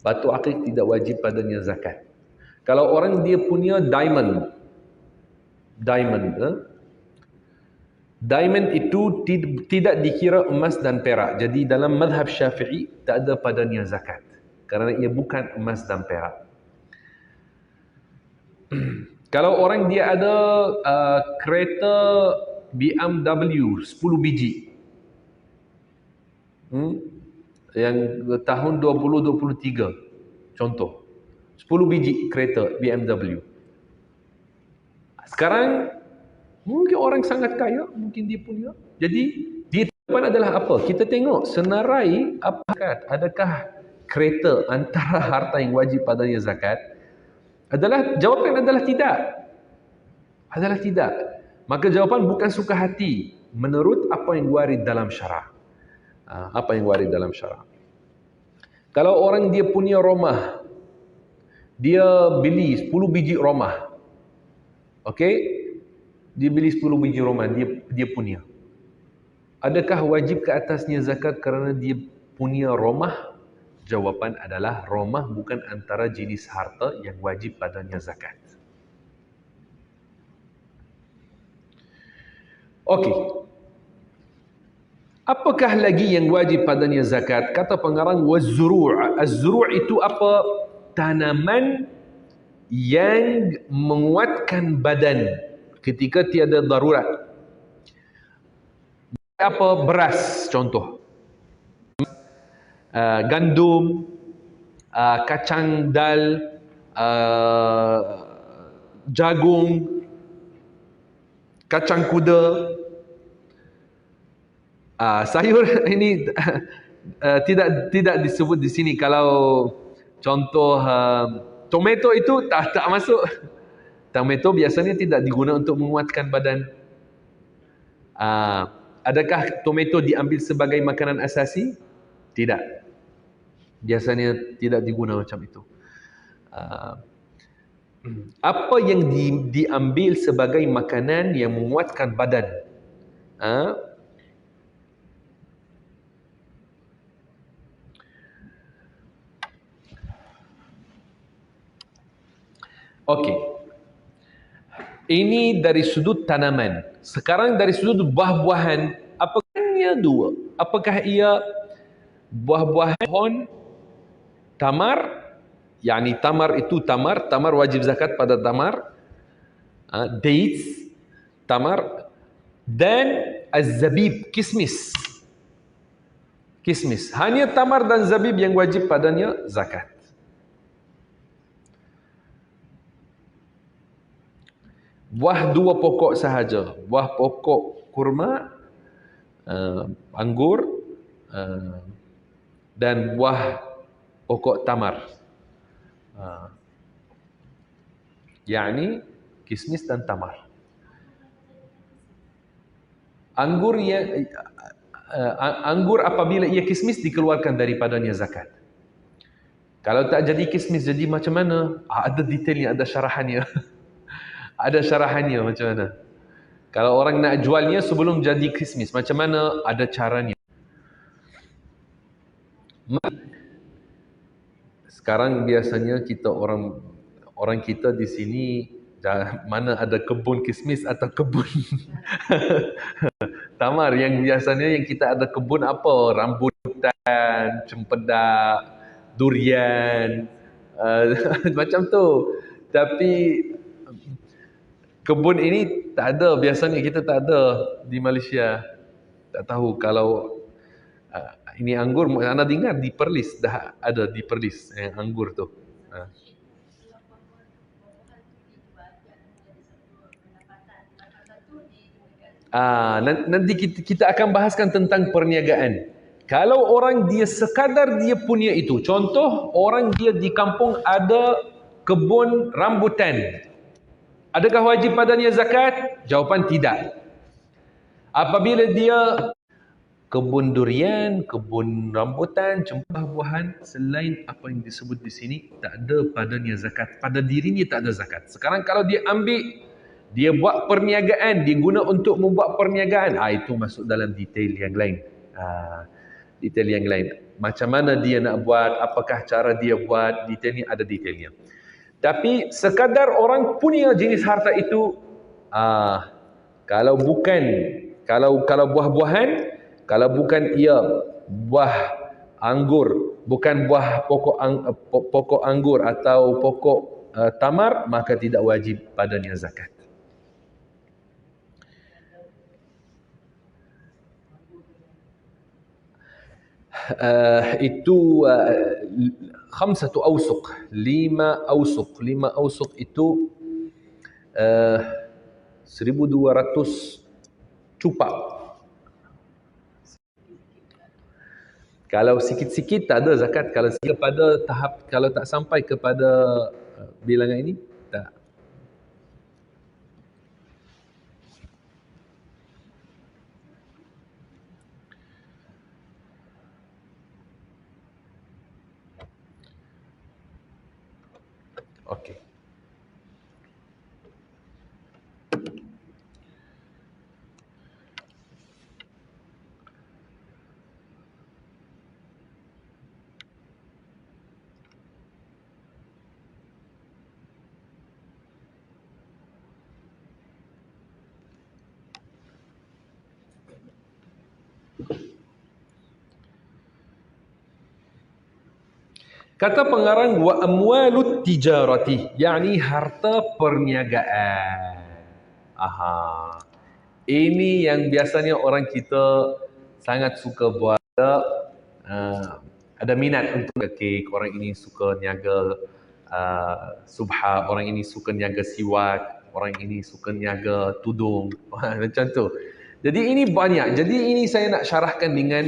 Batu aqiq tidak wajib padanya zakat. Kalau orang dia punya diamond itu tidak dikira emas dan perak. Jadi dalam mazhab Syafi'i tak ada padanya zakat. Kerana ia bukan emas dan perak. Kalau orang dia ada kereta BMW 10 biji. Yang tahun 2023 contoh. 10 biji kereta BMW. Sekarang mungkin orang sangat kaya, mungkin dia punya. Jadi dia depan adalah apa? Kita tengok senarai adakah kereta antara harta yang wajib padanya zakat? Jawapan adalah tidak. Maka jawapan bukan suka hati menurut apa yang warid dalam syara'. Kalau orang dia punya rumah, dia beli 10 biji rumah. Okey? Dia beli 10 biji rumah, dia punya. Adakah wajib ke atasnya zakat kerana dia punya rumah? Jawapan adalah rumah bukan antara jenis harta yang wajib padanya zakat. Okey. Apakah lagi yang wajib padanya zakat? Kata pengarang waz-zuru'. Az-zuru' itu apa? Tanaman yang menguatkan badan ketika tiada darurat. Apa? Beras contoh. Gandum, kacang dal, jagung, kacang kuda. Sayur ini tidak disebut di sini. Kalau contoh tomato itu tak masuk. Tomato biasanya tidak digunakan untuk menguatkan badan. Adakah tomato diambil sebagai makanan asasi? Tidak. Biasanya tidak digunakan macam itu. Apa yang diambil sebagai makanan yang menguatkan badan? Okey. Ini dari sudut tanaman. Sekarang dari sudut buah-buahan, apakah ia dua? Apakah ia buah-buahan pohon tamar? Yani tamar itu tamar wajib zakat pada tamar. Dates, tamar, dan az-zabib, kismis. Kismis. Hanya tamar dan zabib yang wajib padanya zakat. Buah dua pokok sahaja. Buah pokok kurma, anggur, dan buah pokok tamar. Yani kismis dan tamar. Anggur apabila ia kismis dikeluarkan daripadanya zakat. Kalau tak jadi kismis, jadi macam mana? Ada detailnya, ada syarahannya. Ada syarahannya macam mana. Kalau orang nak jualnya sebelum jadi kismis, macam mana? Ada caranya. Sekarang biasanya kita orang kita di sini mana ada kebun kismis atau kebun tamar. Yang biasanya yang kita ada kebun apa? Rambutan, cempedak, durian, macam tu. Tapi kebun ini tak ada, biasanya kita tak ada di Malaysia. Tak tahu kalau ini anggur, anda dengar di Perlis, dah ada di Perlis anggur tu. Nanti kita akan bahaskan tentang perniagaan. Kalau orang dia sekadar dia punya itu, contoh orang dia di kampung ada kebun rambutan, adakah wajib padanya zakat? Jawapan tidak. Apabila dia kebun durian, kebun rambutan, buah-buahan selain apa yang disebut di sini, tak ada padanya zakat. Pada dirinya tak ada zakat. Sekarang kalau dia ambil, dia buat perniagaan, dia guna untuk membuat perniagaan, itu masuk dalam detail yang lain. Detail yang lain. Macam mana dia nak buat, apakah cara dia buat, detailnya ada detailnya. Tapi sekadar orang punya jenis harta itu, kalau buah-buahan, kalau bukan ia buah anggur, bukan buah pokok anggur atau pokok tamar, maka tidak wajib padanya zakat. Itu khamsatu awsuq, 5 awsuq. 5 awsuq itu 1,200 cupak. Kalau sikit-sikit tak ada zakat. Kalau pada tahap, kalau tak sampai kepada bilangan ini, tak. Okey. Kata pengarang wa amwalut tijarati, yakni harta perniagaan. Aha. Ini yang biasanya orang kita sangat suka buat. Ada minat untuk kek, orang ini suka niaga subha, orang ini suka niaga siwak, orang ini suka niaga tudung, macam tu. Jadi ini banyak. Jadi ini saya nak syarahkan dengan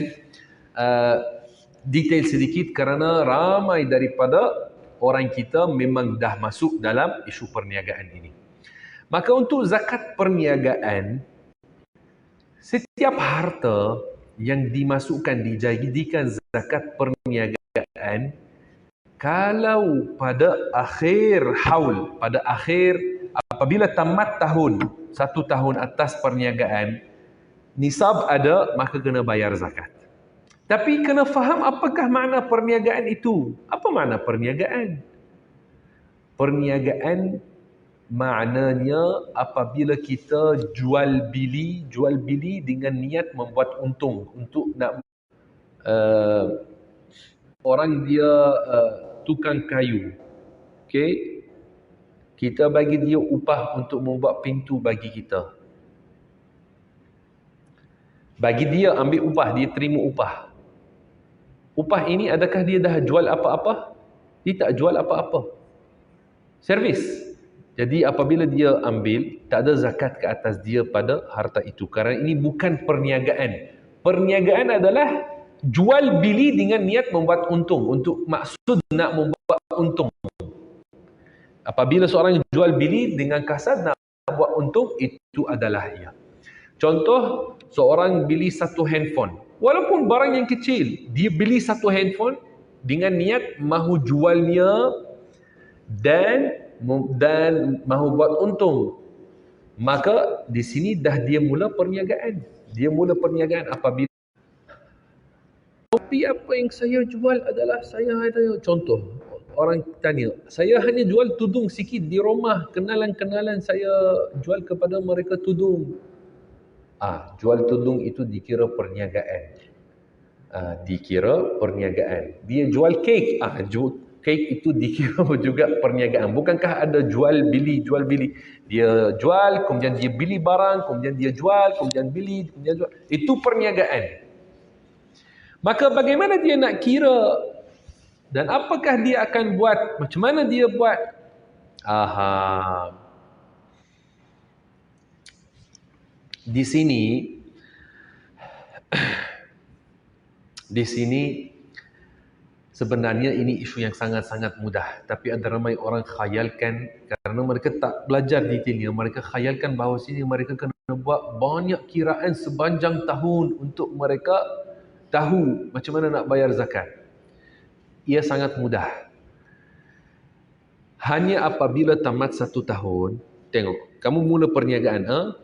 detail sedikit kerana ramai daripada orang kita memang dah masuk dalam isu perniagaan ini. Maka untuk zakat perniagaan, setiap harta yang dimasukkan, dijadikan zakat perniagaan, kalau pada akhir haul, pada akhir apabila tamat tahun, 1 tahun atas perniagaan, nisab ada, maka kena bayar zakat. Tapi kena faham apakah makna perniagaan itu. Apa makna perniagaan? Perniagaan maknanya apabila kita jual beli dengan niat membuat untung untuk nak orang dia tukang kayu. Okey. Kita bagi dia upah untuk membuat pintu bagi kita. Bagi dia ambil upah, dia terima upah. Upah ini adakah dia dah jual apa-apa? Dia tak jual apa-apa. Servis. Jadi apabila dia ambil, tak ada zakat ke atas dia pada harta itu. Kerana ini bukan perniagaan. Perniagaan adalah jual beli dengan niat membuat untung. Untuk maksud nak membuat untung. Apabila seorang jual beli dengan kasar nak buat untung, itu adalah ia. Contoh, seorang beli satu handphone. Walaupun barang yang kecil, dia beli satu handphone dengan niat mahu jualnya dan mahu buat untung. Maka di sini dah dia mula perniagaan. Dia mula perniagaan apabila tapi apa yang saya jual adalah saya ada contoh. Orang tanya, saya hanya jual tudung sikit di rumah, kenalan-kenalan saya jual kepada mereka tudung. Jual tudung itu dikira perniagaan. Dikira perniagaan. Dia jual kek. Kek itu dikira juga perniagaan. Bukankah ada jual beli? Dia jual, kemudian dia beli barang, kemudian dia jual, kemudian beli, kemudian jual. Itu perniagaan. Maka bagaimana dia nak kira? Dan apakah dia akan buat? Macam mana dia buat? Di sini sebenarnya ini isu yang sangat-sangat mudah, tapi ada ramai orang khayalkan kerana mereka tak belajar detailnya. Mereka khayalkan bahawa sini mereka kena buat banyak kiraan sepanjang tahun untuk mereka tahu macam mana nak bayar zakat. Ia sangat mudah. Hanya apabila tamat 1 tahun, tengok, kamu mula perniagaan,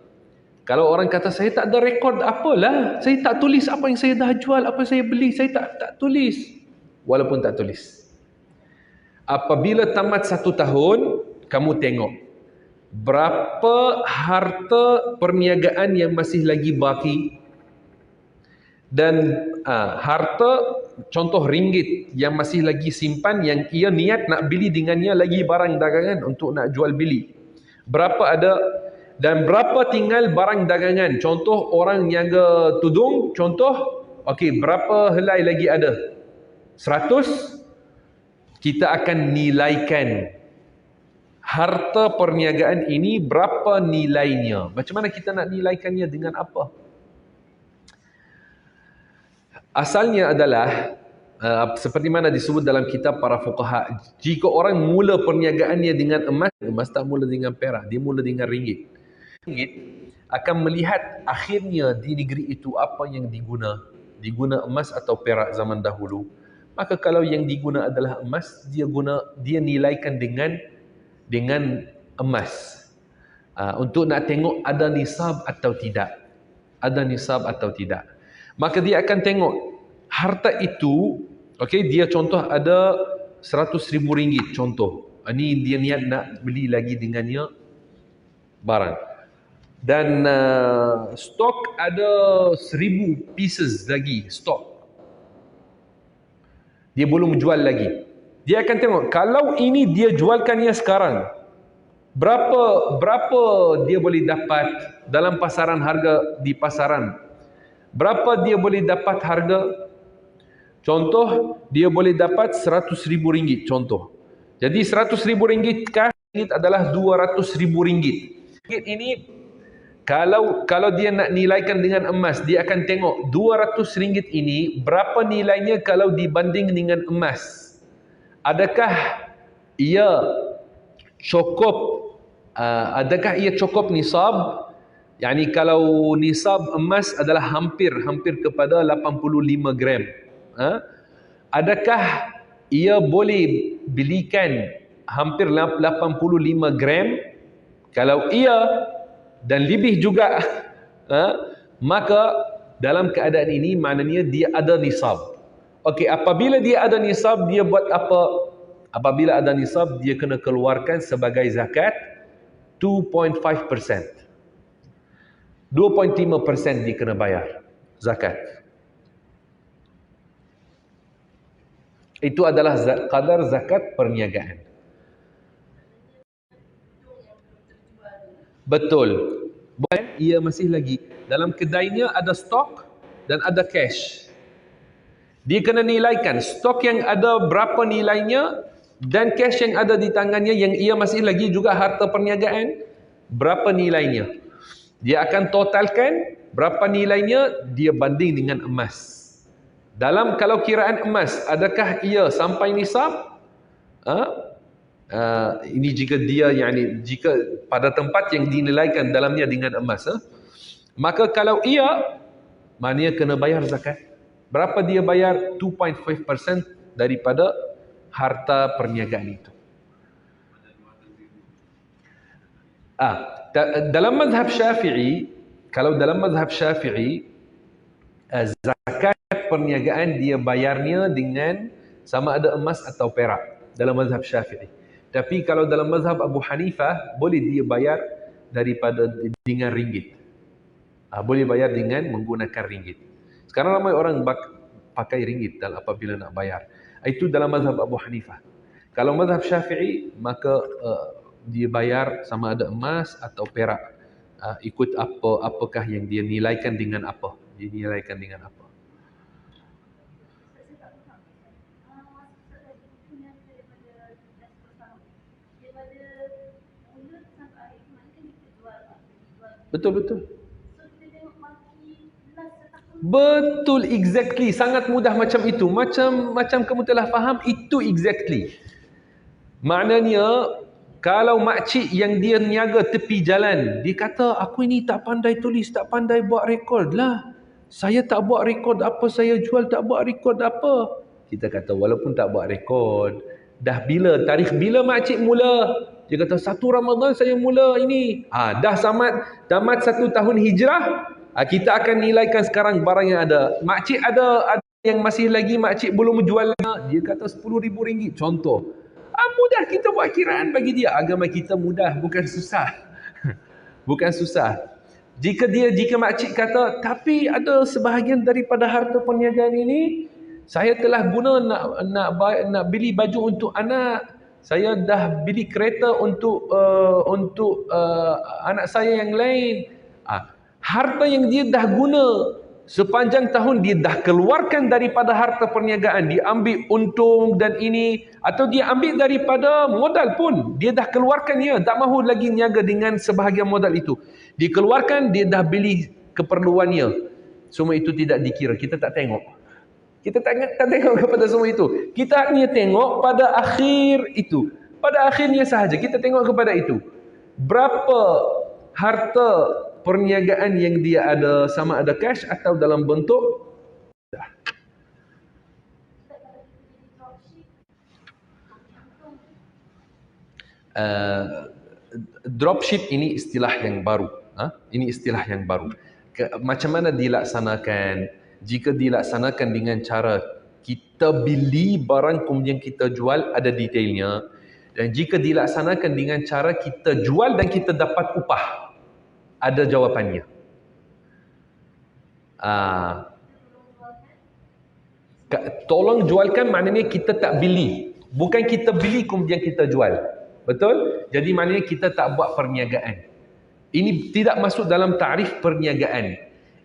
kalau orang kata saya tak ada rekod, apalah, saya tak tulis apa yang saya dah jual, apa yang saya beli, saya tak tulis. Walaupun tak tulis. Apabila tamat 1 tahun, kamu tengok berapa harta perniagaan yang masih lagi baki dan harta contoh ringgit yang masih lagi simpan yang ia niat nak beli dengannya lagi barang dagangan untuk nak jual beli. Berapa ada dan berapa tinggal barang dagangan. Contoh orang niaga tudung, contoh, okey, berapa helai lagi ada? 100. Kita akan nilaikan harta perniagaan ini berapa nilainya. Macam mana kita nak nilaikannya, dengan apa? Asalnya adalah seperti mana disebut dalam kitab para fuqaha, jika orang mula perniagaannya dengan emas tak mula dengan perak, dia mula dengan ringgit. Akan melihat akhirnya di negeri itu apa yang diguna emas atau perak zaman dahulu. Maka kalau yang diguna adalah emas, dia nilaikan dengan emas. Untuk nak tengok ada nisab atau tidak. Maka dia akan tengok harta itu, okey, dia contoh ada 100,000 ringgit contoh. Ini dia niat nak beli lagi dengannya barang. Dan stok ada 1,000 pieces lagi stok. Dia belum jual lagi. Dia akan tengok, kalau ini dia jualkannya sekarang, berapa dia boleh dapat dalam pasaran, harga di pasaran. Berapa dia boleh dapat harga? Contoh, dia boleh dapat RM100,000, contoh. Jadi RM100,000 cash adalah RM200,000. Ini kalau dia nak nilaikan dengan emas, dia akan tengok RM200 ini berapa nilainya kalau dibanding dengan emas. Adakah ia cukup nisab? Yani kalau nisab emas adalah hampir kepada 85 gram. Adakah ia boleh belikan hampir 85 gram? Kalau ia dan lebih juga, maka dalam keadaan ini maknanya dia ada nisab. Okey, apabila dia ada nisab, dia buat apa? Apabila ada nisab, dia kena keluarkan sebagai zakat 2.5%. 2.5% dia kena bayar zakat. Itu adalah kadar zakat perniagaan. Betul. Bukan, ia masih lagi dalam kedainya ada stok dan ada cash. Dia kena nilaikan stok yang ada berapa nilainya dan cash yang ada di tangannya yang ia masih lagi juga harta perniagaan, berapa nilainya. Dia akan totalkan berapa nilainya, dia banding dengan emas. Dalam kalau kiraan emas, adakah ia sampai nisab? Ini jika dia jika pada tempat yang dinilaikan dalamnya dengan emas, maka kalau ia, maknanya kena bayar zakat. Berapa dia bayar? 2.5% daripada harta perniagaan itu. Dalam mazhab Syafi'i, kalau dalam mazhab Syafi'i, zakat perniagaan dia bayarnya dengan sama ada emas atau perak dalam mazhab Syafi'i. Tapi kalau dalam mazhab Abu Hanifah, boleh dia bayar dengan ringgit. Boleh bayar dengan menggunakan ringgit. Sekarang ramai orang pakai ringgit apabila nak bayar. Itu dalam mazhab Abu Hanifah. Kalau mazhab Syafi'i, maka dia bayar sama ada emas atau perak. Ikut apakah yang dia nilaikan dengan apa. Dia nilaikan dengan apa. Betul. Betul, exactly. Sangat mudah macam itu. Macam kamu telah faham, itu exactly. Maknanya, kalau makcik yang dia niaga tepi jalan, dia kata, aku ini tak pandai tulis, tak pandai buat rekod lah. Saya tak buat rekod apa, saya jual tak buat rekod apa. Kita kata, walaupun tak buat rekod, tarikh bila makcik mula? Dia kata 1 Ramadan saya mula ini. Dah tamat 1 tahun hijrah, kita akan nilaikan sekarang barang yang ada. Makcik ada yang masih lagi makcik belum jual. Dia kata RM10,000 contoh. Mudah kita buat kiraan bagi dia. Agama kita mudah, bukan susah. Bukan susah. Jika makcik kata, tapi ada sebahagian daripada harta perniagaan ini saya telah guna nak beli baju untuk anak. Saya dah beli kereta untuk anak saya yang lain. Harta yang dia dah guna sepanjang tahun, dia dah keluarkan daripada harta perniagaan. Dia ambil untung dan ini, atau dia ambil daripada modal pun. Dia dah keluarkannya, tak mahu lagi niaga dengan sebahagian modal itu. Dia keluarkan, dia dah beli keperluannya. Semua itu tidak dikira. Kita tak tengok. Kita tak tengok kepada semua itu. Kita hanya tengok pada akhir itu. Pada akhirnya sahaja kita tengok kepada itu. Berapa harta perniagaan yang dia ada, sama ada cash atau dalam bentuk dropship. Ini istilah yang baru. Ini istilah yang baru. Macam mana dilaksanakan? Jika dilaksanakan dengan cara kita beli barang kemudian kita jual, ada detailnya. Dan jika dilaksanakan dengan cara kita jual dan kita dapat upah, ada jawapannya. Tolong jualkan maknanya kita tak beli. Bukan kita beli kemudian kita jual. Betul? Jadi maknanya kita tak buat perniagaan. Ini tidak masuk dalam tarif perniagaan.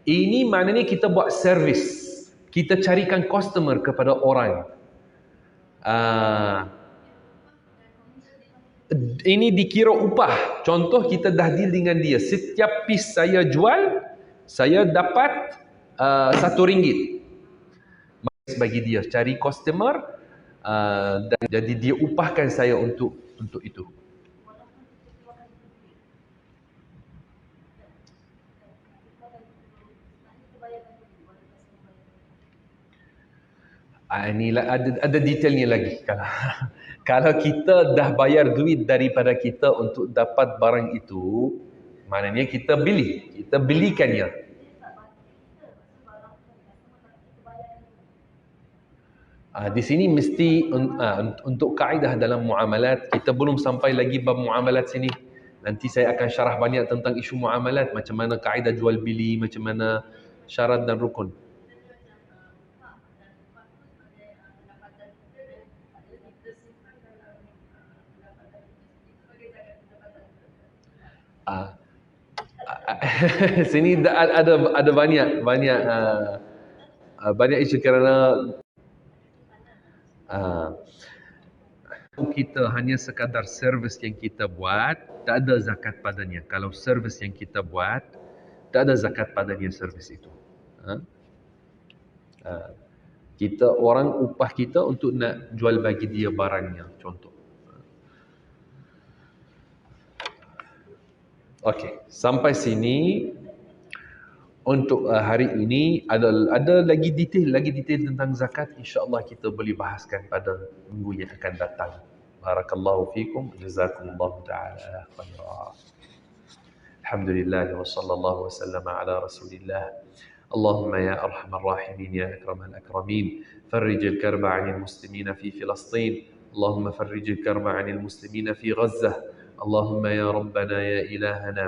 Ini maknanya kita buat servis. Kita carikan customer kepada orang. Ini dikira upah. Contoh kita dah deal dengan dia. Setiap piece saya jual, saya dapat RM1. Bagi dia cari customer dan jadi dia upahkan saya untuk itu. Inilah ada detailnya lagi. Kalau kita dah bayar duit daripada kita untuk dapat barang itu, maknanya kita belikannya. Di sini mesti untuk kaedah dalam muamalat, kita belum sampai lagi bab muamalat sini. Nanti saya akan syarah banyak tentang isu muamalat, macam mana kaedah jual beli, macam mana syarat dan rukun. Sini ada banyak isu kerana kita hanya sekadar servis yang kita buat, tak ada zakat padanya. Kalau servis yang kita buat, tak ada zakat padanya servis itu. Kita orang upah kita untuk nak jual bagi dia barangnya, contoh. Okey, sampai sini untuk hari ini ada lagi detail tentang zakat, insya-Allah kita boleh bahaskan pada minggu yang akan datang. Barakallahu fikum, jazakumullahu taala khairan. Alhamdulillah wa sallallahu wa sallama ala Rasulillah. اللهم يا أرحم الراحمين يا أكرم الأكرمين فرج الكرب عن المسلمين في فلسطين اللهم فرج الكرب عن المسلمين في غزة اللهم يا ربنا يا إلهنا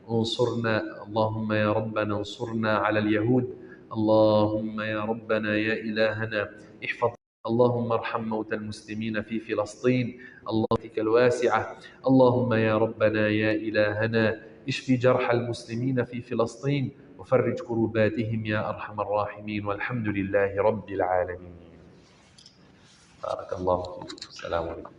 انصرنا اللهم يا ربنا انصرنا على اليهود اللهم يا ربنا يا إلهنا احفظ اللهم ارحم موتى المسلمين في فلسطين اللهك الواسعة اللهم يا ربنا يا إلهنا اشف جرح المسلمين في فلسطين وفرج كروباتهم يا أرحم الراحمين والحمد لله رب العالمين. بارك الله فيكم. السلام عليكم.